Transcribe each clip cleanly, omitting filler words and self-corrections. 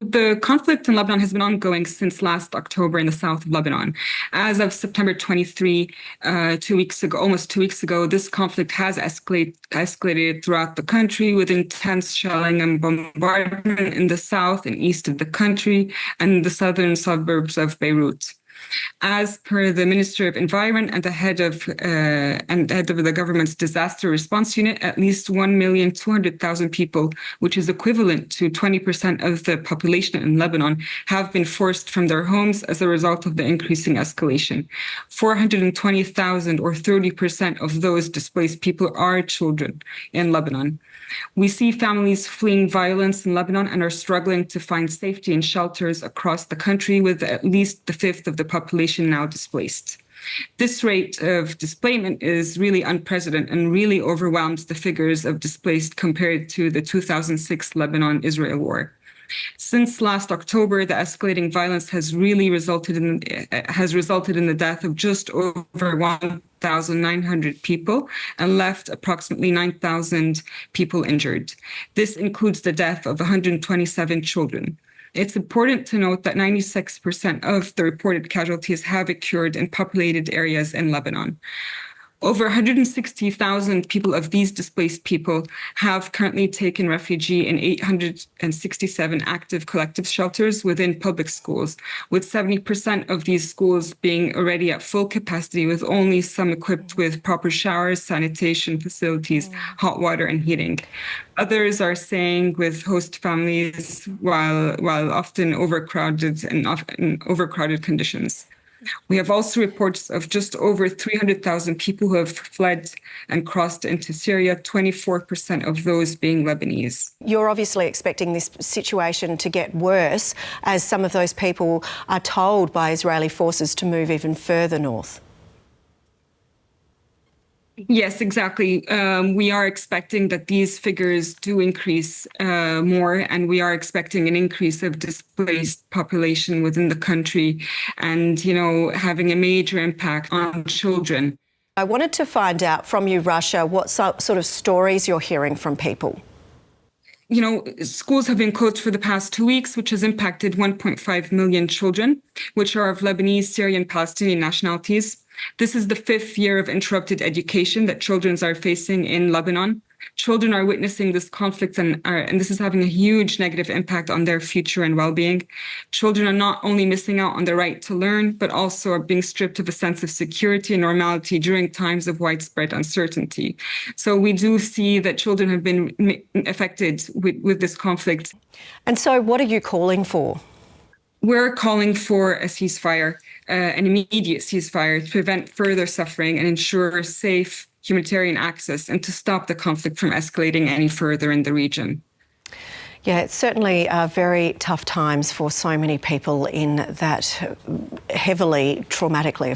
The conflict in Lebanon has been ongoing since last October in the south of Lebanon. As of September 23, 2 weeks ago, almost 2 weeks ago, this conflict has escalated throughout the country with intense shelling and bombardment in the south and east of the country and the southern suburbs of Beirut. As per the Minister of Environment and the head of the government's disaster response unit, at least 1,200,000 people, which is equivalent to 20% of the population in Lebanon, have been forced from their homes as a result of the increasing escalation. 420,000 or 30% of those displaced people are children in Lebanon. We see families fleeing violence in Lebanon and are struggling to find safety in shelters across the country, with at least a fifth of the population now displaced. This rate of displacement is really unprecedented and really overwhelms the figures of displaced compared to the 2006 Lebanon-Israel war. Since last October, the escalating violence has really resulted in the death of just over 1,900 people and left approximately 9,000 people injured. This includes the death of 127 children. It's important to note that 96% of the reported casualties have occurred in populated areas in Lebanon. Over 160,000 people of these displaced people have currently taken refuge in 867 active collective shelters within public schools, with 70% of these schools being already at full capacity, with only some equipped with proper showers, sanitation facilities, hot water, and heating. Others are staying with host families while often overcrowded in overcrowded conditions. We have also reports of just over 300,000 people who have fled and crossed into Syria, 24% of those being Lebanese. You're obviously expecting this situation to get worse as some of those people are told by Israeli forces to move even further north. Yes, exactly. We are expecting that these figures do increase more, and we are expecting an increase of displaced population within the country and, having a major impact on children. I wanted to find out from you, Rasha, what sort of stories you're hearing from people. Schools have been closed for the past 2 weeks, which has impacted 1.5 million children, which are of Lebanese, Syrian, Palestinian nationalities. This is the 5th year of interrupted education that children are facing in Lebanon. Children are witnessing this conflict and this is having a huge negative impact on their future and well-being. Children are not only missing out on the right to learn, but also are being stripped of a sense of security and normality during times of widespread uncertainty. So we do see that children have been affected with this conflict. And so what are you calling for? We're calling for a ceasefire, an immediate ceasefire, to prevent further suffering and ensure safe humanitarian access, and to stop the conflict from escalating any further in the region. Yeah, it's certainly very tough times for so many people in that heavily traumatically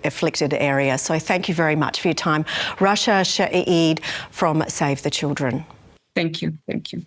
afflicted area. So thank you very much for your time. Racha Chedid from Save the Children. Thank you. Thank you.